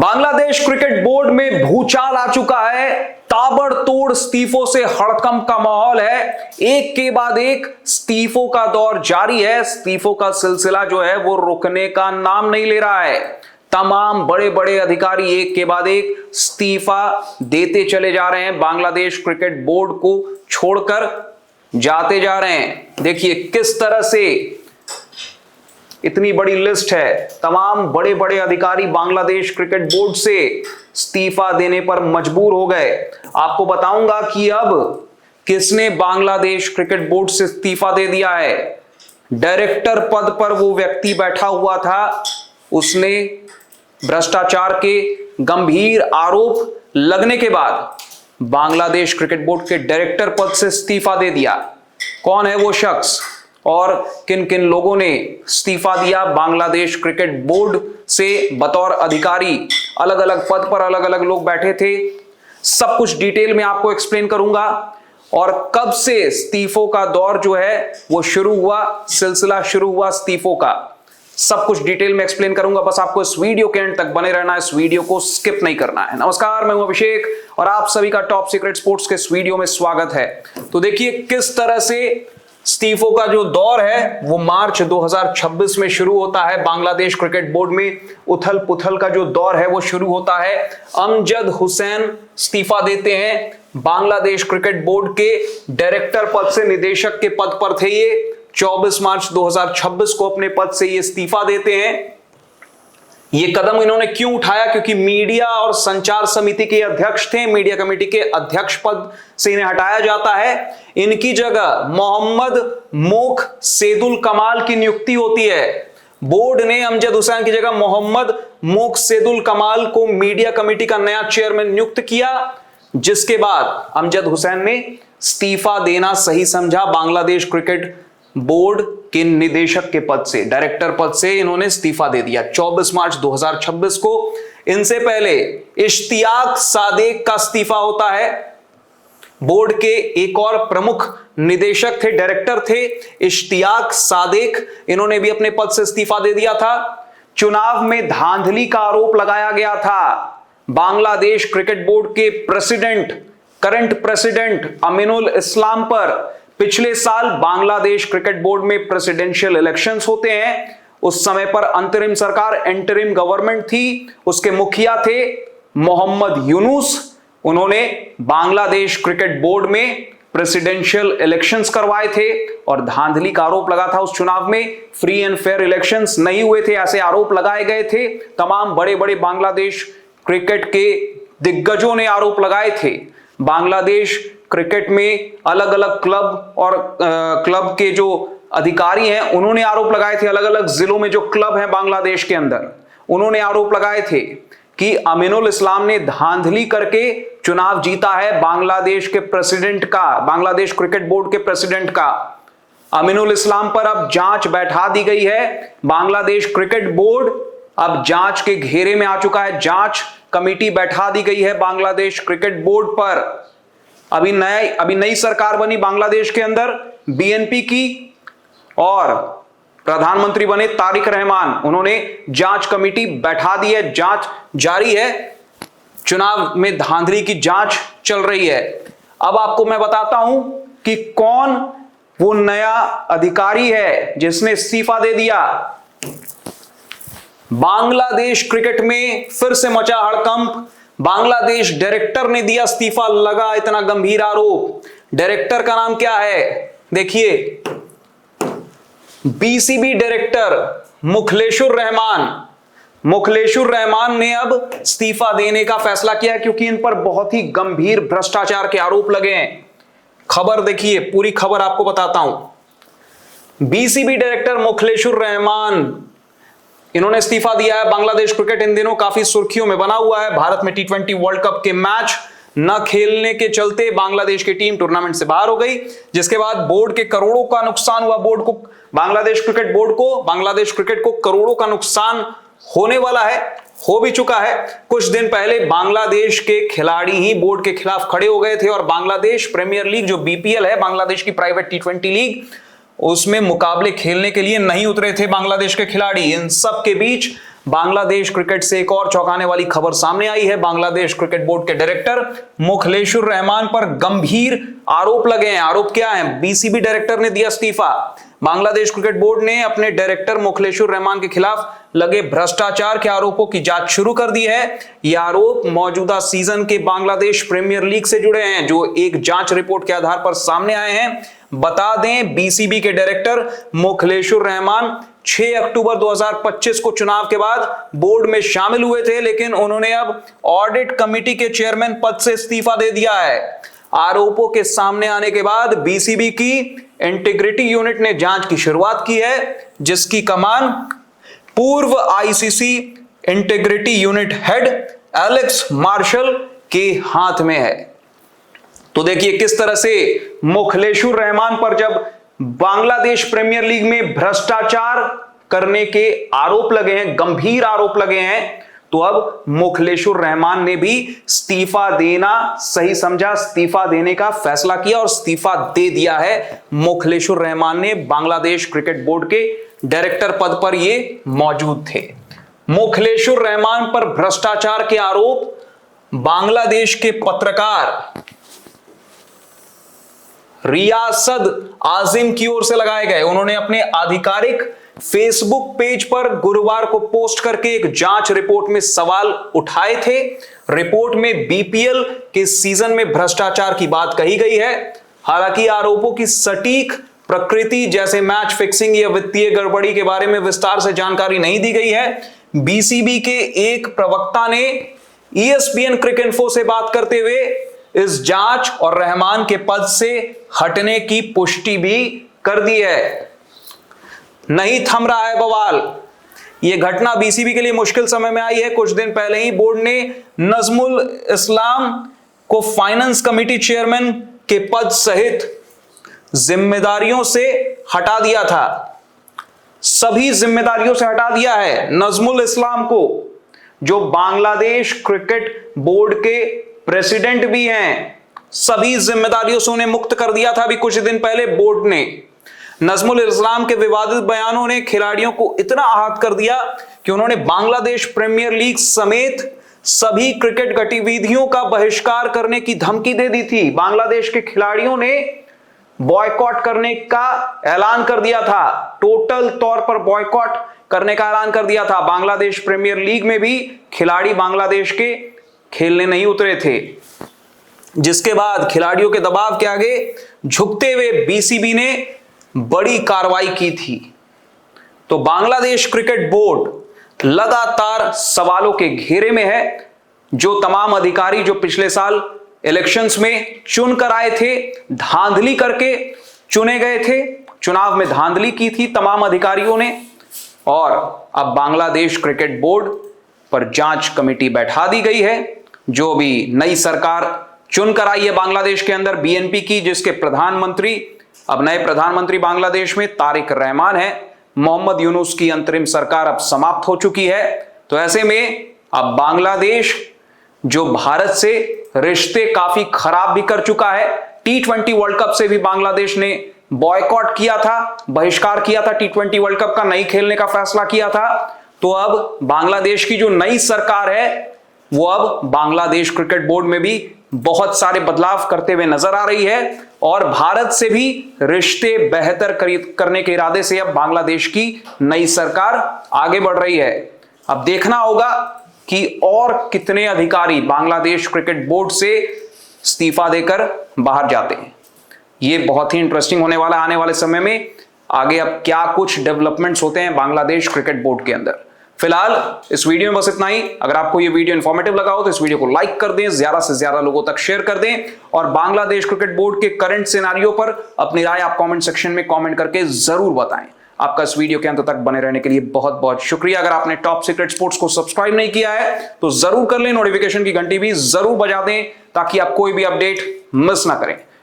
Bangladesh cricket board में भूचाल आ चुका है। ताबड़तोड़ इस्तीफों से हड़कंप का माहौल है। एक के बाद एक इस्तीफों का दौर जारी है। इस्तीफों का सिलसिला जो है वो रुकने का नाम नहीं ले रहा है। तमाम बड़े बड़े अधिकारी एक के बाद एक इस्तीफा देते चले जा रहे हैं। बांग्लादेश क्रिकेट बोर्ड को छोड़कर जाते जा रहे हैं। देखिए किस तरह से इतनी बड़ी लिस्ट है। तमाम बड़े बड़े अधिकारी बांग्लादेश क्रिकेट बोर्ड से इस्तीफा देने पर मजबूर हो गए। आपको बताऊंगा कि अब किसने बांग्लादेश क्रिकेट बोर्ड से इस्तीफा दे दिया है। डायरेक्टर पद पर वो व्यक्ति बैठा हुआ था, उसने भ्रष्टाचार के गंभीर आरोप लगने के बाद बांग्लादेश क्रिकेट बोर्ड के डायरेक्टर पद से इस्तीफा दे दिया। कौन है वो शख्स और किन किन लोगों ने इस्तीफा दिया बांग्लादेश क्रिकेट बोर्ड से बतौर अधिकारी? अलग अलग पद पर अलग अलग लोग बैठे थे। सब कुछ डिटेल में आपको एक्सप्लेन करूंगा। और कब से इस्तीफों का दौर जो है वो शुरू हुआ, सिलसिला शुरू हुआ इस्तीफों का, सब कुछ डिटेल में एक्सप्लेन करूंगा। बस आपको इस वीडियो के एंड तक बने रहना है, इस वीडियो को स्किप नहीं करना है। नमस्कार, मैं हूं अभिषेक और आप सभी का टॉप सीक्रेट स्पोर्ट्स के इस वीडियो में स्वागत है। तो देखिए किस तरह से इस्तीफों का जो दौर है वो मार्च 2026 में शुरू होता है। बांग्लादेश क्रिकेट बोर्ड में उथल पुथल का जो दौर है वो शुरू होता है। अमजद हुसैन इस्तीफा देते हैं। बांग्लादेश क्रिकेट बोर्ड के डायरेक्टर पद से निदेशक के पद पर थे ये। 24 मार्च 2026 को अपने पद से ये इस्तीफा देते हैं। ये कदम इन्होंने क्यों उठाया? क्योंकि मीडिया और संचार समिति के अध्यक्ष थे। मीडिया कमेटी के अध्यक्ष पद से इन्हें हटाया जाता है। इनकी जगह मोहम्मद मोख सेदुल कमाल की नियुक्ति होती है। बोर्ड ने अमजद हुसैन की जगह मोहम्मद मोख सेदुल कमाल को मीडिया कमेटी का नया चेयरमैन नियुक्त किया, जिसके बाद अमजद हुसैन ने इस्तीफा देना सही समझा। बांग्लादेश क्रिकेट बोर्ड के निदेशक के पद से, डायरेक्टर पद से इन्होंने इस्तीफा दे दिया 24 मार्च 2026 को। इनसे पहले इश्तियाक सादेक का इस्तीफा होता है। बोर्ड के एक और प्रमुख निदेशक थे, डायरेक्टर थे इश्तियाक सादेक, इन्होंने भी अपने पद से इस्तीफा दे दिया था। चुनाव में धांधली का आरोप लगाया गया था। बांग्लादेश क्रिकेट बोर्ड के प्रेसिडेंट, करंट प्रेसिडेंट अमीनुल इस्लाम पर पिछले साल बांग्लादेश क्रिकेट बोर्ड में प्रेसिडेंशियल इलेक्शंस होते हैं। उस समय पर अंतरिम सरकार, एंटरिम गवर्नमेंट थी। उसके मुखिया थे मोहम्मद यूनुस। उन्होंने बांग्लादेश क्रिकेट बोर्ड में प्रेसिडेंशियल इलेक्शंस करवाए थे और धांधली का आरोप लगा था उस चुनाव में। फ्री एंड फेयर इलेक्शंस नहीं हुए थे, ऐसे आरोप लगाए गए थे। तमाम बड़े बड़े बांग्लादेश क्रिकेट के दिग्गजों ने आरोप लगाए थे। बांग्लादेश क्रिकेट में अलग अलग क्लब और क्लब के जो अधिकारी हैं उन्होंने आरोप लगाए थे। अलग अलग जिलों में जो क्लब हैं बांग्लादेश के अंदर, उन्होंने आरोप लगाए थे कि अमीनुल इस्लाम ने धांधली करके चुनाव जीता है बांग्लादेश के प्रेसिडेंट का, बांग्लादेश क्रिकेट बोर्ड के प्रेसिडेंट का। अमीनुल इस्लाम पर अब जांच बैठा दी गई है। बांग्लादेश क्रिकेट बोर्ड अब जांच के घेरे में आ चुका है। जांच कमेटी बैठा दी गई है बांग्लादेश क्रिकेट बोर्ड पर। अभी नई सरकार बनी बांग्लादेश के अंदर, बीएनपी की, और प्रधानमंत्री बने तारिक रहमान। उन्होंने जांच कमेटी बैठा दी है, जांच जारी है। चुनाव में धांधली की जांच चल रही है। अब आपको मैं बताता हूं कि कौन वो नया अधिकारी है जिसने इस्तीफा दे दिया। बांग्लादेश क्रिकेट में फिर से मचा हड़कंप। बांग्लादेश डायरेक्टर ने दिया इस्तीफा, लगा इतना गंभीर आरोप। डायरेक्टर का नाम क्या है? देखिए, बीसीबी डायरेक्टर मुखलेशुर रहमान। मुखलेशुर रहमान ने अब इस्तीफा देने का फैसला किया क्योंकि इन पर बहुत ही गंभीर भ्रष्टाचार के आरोप लगे हैं। खबर देखिए, पूरी खबर आपको बताता हूं। बीसीबी डायरेक्टर मुखलेशुर रहमान, इन्होंने इस्तीफा दिया है। बांग्लादेश क्रिकेट इन दिनों काफी सुर्खियों में बना हुआ है। भारत में T20 वर्ल्ड कप के मैच न खेलने के चलते बांग्लादेश की टीम टूर्नामेंट से बाहर हो गई, जिसके बाद बोर्ड के करोड़ों का नुकसान हुआ। बोर्ड को, बांग्लादेश क्रिकेट बोर्ड को, बांग्लादेश क्रिकेट को करोड़ों का नुकसान होने वाला है, हो भी चुका है। कुछ दिन पहले बांग्लादेश के खिलाड़ी ही बोर्ड के खिलाफ खड़े हो गए थे और बांग्लादेश प्रीमियर लीग, जो BPL है, बांग्लादेश की प्राइवेट T20 लीग, उसमें मुकाबले खेलने के लिए नहीं उतरे थे बांग्लादेश के खिलाड़ी। इन सब के बीच बांग्लादेश क्रिकेट से एक और चौंकाने वाली खबर सामने आई है। बांग्लादेश क्रिकेट बोर्ड के डायरेक्टर मुखलेशुर रहमान पर गंभीर आरोप लगे हैं। आरोप क्या है? बीसीबी डायरेक्टर ने दिया इस्तीफा। बांग्लादेश क्रिकेट बोर्ड ने अपने डायरेक्टर मुखलेशुर रहमान के खिलाफ लगे भ्रष्टाचार के आरोपों की जांच शुरू कर दी है। ये आरोप मौजूदा सीजन के बांग्लादेश प्रीमियर लीग से जुड़े हैं, जो एक जांच रिपोर्ट के आधार पर सामने आए हैं। बता दें, बीसीबी के डायरेक्टर मुखलेशुर रहमान 6 अक्टूबर 2025 को चुनाव के बाद बोर्ड में शामिल हुए थे, लेकिन उन्होंने अब ऑडिट कमेटी के चेयरमैन पद से इस्तीफा दे दिया है। आरोपों के सामने आने के बाद बीसीबी की इंटीग्रिटी यूनिट ने जांच की शुरुआत की है, जिसकी कमान पूर्व ICC integrity unit head Alex Marshall के हाथ में है। तो देखिए किस तरह से मुखलेशुर रहमान पर जब बांग्लादेश प्रीमियर लीग में भ्रष्टाचार करने के आरोप लगे हैं, गंभीर आरोप लगे हैं, तो अब मुखलेशुर रहमान ने भी इस्तीफा देना सही समझा, इस्तीफा देने का फैसला किया और इस्तीफा दे दिया है। मुखलेशुर रहमान ने बांग्लादेश क्रिकेट बोर्ड के डायरेक्टर पद पर ये मौजूद थे। मुखलेशुर रहमान पर भ्रष्टाचार के आरोप बांग्लादेश के पत्रकार रियासत आजिम की ओर से लगाए गए। उन्होंने अपने आधिकारिक फेसबुक पेज पर गुरुवार को पोस्ट करके एक जांच रिपोर्ट में सवाल उठाए थे। रिपोर्ट में बीपीएल के सीजन में भ्रष्टाचार की बात कही गई है। हालांकि आरोपों की सटीक प्रकृति जैसे मैच फिक्सिंग या वित्तीय गड़बड़ी के बारे में विस्तार से जानकारी नहीं दी गई है। बीसीबी के एक प्रवक्ता ने ईएसपीएन क्रिकइन्फो से बात करते हुए इस जांच और रहमान के पद से हटने की पुष्टि भी कर दी है। नहीं थम रहा है बवाल। यह घटना बीसीबी के लिए मुश्किल समय में आई है। कुछ दिन पहले ही बोर्ड ने नजमुल इस्लाम को फाइनेंस कमेटी चेयरमैन के पद सहित जिम्मेदारियों से हटा दिया था। सभी जिम्मेदारियों से हटा दिया है। नजमुल इस्लाम को, जो बांग्लादेश क्रिकेट बोर्ड के प्रेसिडेंट भी हैं, सभी जिम्मेदारियों से उन्हें मुक्त कर दिया था अभी कुछ दिन पहले बोर्ड ने। नजमुल इस्लाम के विवादित बयानों ने खिलाड़ियों को इतना आहत कर दिया कि उन्होंने बांग्लादेश प्रीमियर लीग समेत सभी क्रिकेट गतिविधियों का बहिष्कार करने की धमकी दे दी थी। बांग्लादेश के खिलाड़ियों ने बॉयकॉट करने का ऐलान कर दिया था। टोटल तौर पर बॉयकॉट करने का ऐलान कर दिया था। बांग्लादेश प्रीमियर लीग में भी खिलाड़ी बांग्लादेश के खेलने नहीं उतरे थे, जिसके बाद खिलाड़ियों के दबाव के आगे झुकते हुए बीसीबी ने बड़ी कार्रवाई की थी। तो बांग्लादेश क्रिकेट बोर्ड लगातार सवालों के घेरे में है। जो तमाम अधिकारी जो पिछले साल इलेक्शंस में चुन कर आए थे, धांधली करके चुने गए थे, चुनाव में धांधली की थी तमाम अधिकारियों ने, और अब बांग्लादेश क्रिकेट बोर्ड पर जांच कमेटी बैठा दी गई है। जो भी नई सरकार चुनकर आई है बांग्लादेश के अंदर, बीएनपी की, जिसके प्रधानमंत्री, अब नए प्रधानमंत्री बांग्लादेश में तारिक रहमान है। मोहम्मद यूनुस की अंतरिम सरकार अब समाप्त हो चुकी है। तो ऐसे में अब बांग्लादेश जो भारत से रिश्ते काफी खराब भी कर चुका है, T20 वर्ल्ड कप से भी बांग्लादेश ने बॉयकॉट किया था, बहिष्कार किया था, T20 वर्ल्ड कप का नहीं खेलने का फैसला किया था। तो अब बांग्लादेश की जो नई सरकार है वो अब बांग्लादेश क्रिकेट बोर्ड में भी बहुत सारे बदलाव करते हुए नजर आ रही है, और भारत से भी रिश्ते बेहतर करने के इरादे से अब बांग्लादेश की नई सरकार आगे बढ़ रही है। अब देखना होगा कि और कितने अधिकारी बांग्लादेश क्रिकेट बोर्ड से इस्तीफा देकर बाहर जाते हैं। ये बहुत ही इंटरेस्टिंग होने वाला आने वाले समय में। आगे अब क्या कुछ डेवलपमेंट्स होते हैं बांग्लादेश क्रिकेट बोर्ड के अंदर। फिलहाल इस वीडियो में बस इतना ही। अगर आपको ये वीडियो इंफॉर्मेटिव लगा हो तो इस वीडियो को लाइक कर दें, ज्यादा से ज्यादा लोगों तक शेयर कर दें, और बांग्लादेश क्रिकेट बोर्ड के करंट सिनेरियो पर अपनी राय आप कमेंट सेक्शन में कमेंट करके जरूर बताएं। आपका इस वीडियो के अंत तक बने रहने के लिए बहुत बहुत शुक्रिया। अगर आपने टॉप सीक्रेट स्पोर्ट्स को सब्सक्राइब नहीं किया है तो जरूर कर लें, नोटिफिकेशन की घंटी भी जरूर बजा दें ताकि आप कोई भी अपडेट मिस ना करें।